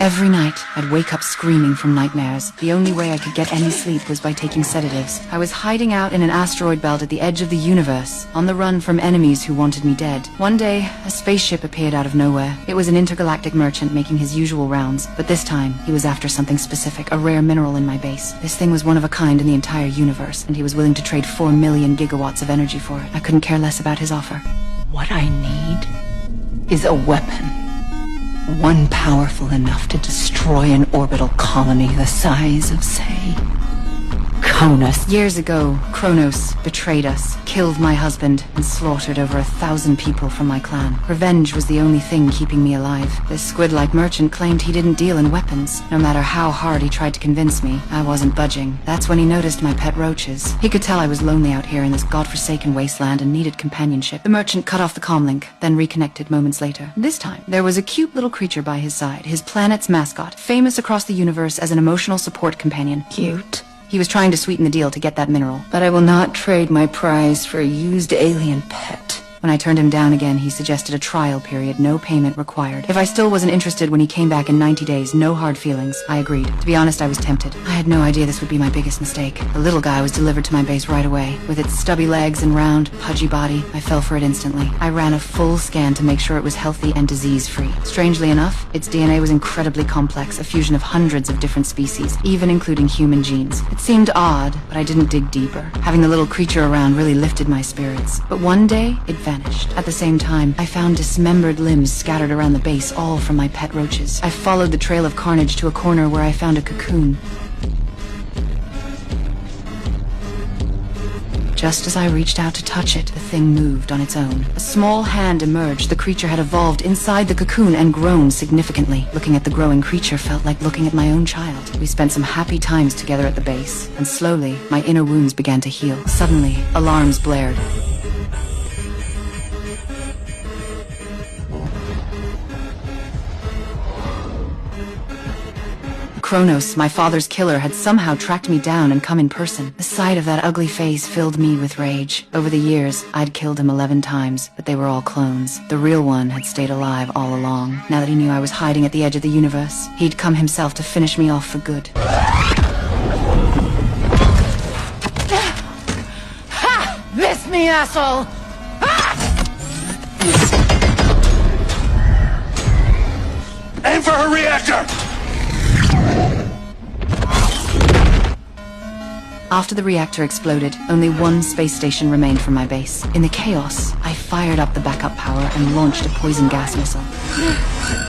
Every night, I'd wake up screaming from nightmares. The only way I could get any sleep was by taking sedatives. I was hiding out in an asteroid belt at the edge of the universe, on the run from enemies who wanted me dead. One day, a spaceship appeared out of nowhere. It was an intergalactic merchant making his usual rounds, but this time, he was after something specific, a rare mineral in my base. This thing was one of a kind in the entire universe, and he was willing to trade 4 million gigawatts of energy for it. I couldn't care less about his offer. What I need is a weapon. One powerful enough to destroy an orbital colony the size of, say, Cronus. Years ago, Kronos betrayed us, killed my husband, and slaughtered over 1,000 people from my clan. Revenge was the only thing keeping me alive. This squid-like merchant claimed he didn't deal in weapons. No matter how hard he tried to convince me, I wasn't budging. That's when he noticed my pet roaches. He could tell I was lonely out here in this godforsaken wasteland and needed companionship. The merchant cut off the comlink, then reconnected moments later. This time, there was a cute little creature by his side, his planet's mascot, famous across the universe as an emotional support companion. Cute. He was trying to sweeten the deal to get that mineral. But I will not trade my prize for a used alien pet. When I turned him down again, he suggested a trial period, no payment required. If I still wasn't interested when he came back in 90 days, no hard feelings, I agreed. To be honest, I was tempted. I had no idea this would be my biggest mistake. The little guy was delivered to my base right away. With its stubby legs and round, pudgy body, I fell for it instantly. I ran a full scan to make sure it was healthy and disease-free. Strangely enough, its DNA was incredibly complex, a fusion of hundreds of different species, even including human genes. It seemed odd, but I didn't dig deeper. Having the little creature around really lifted my spirits. But one day, it vanished. At the same time, I found dismembered limbs scattered around the base, all from my pet roaches. I followed the trail of carnage to a corner where I found a cocoon. Just as I reached out to touch it, the thing moved on its own. A small hand emerged. The creature had evolved inside the cocoon and grown significantly. Looking at the growing creature felt like looking at my own child. We spent some happy times together at the base, and slowly, my inner wounds began to heal. Suddenly, alarms blared. Kronos, my father's killer, had somehow tracked me down and come in person. The sight of that ugly face filled me with rage. Over the years, I'd killed him 11 times, but they were all clones. The real one had stayed alive all along. Now that he knew I was hiding at the edge of the universe, he'd come himself to finish me off for good. Ha! Miss me, asshole! Ha! Aim for her reactor! After the reactor exploded, only one space station remained from my base. In the chaos, I fired up the backup power and launched a poison gas missile.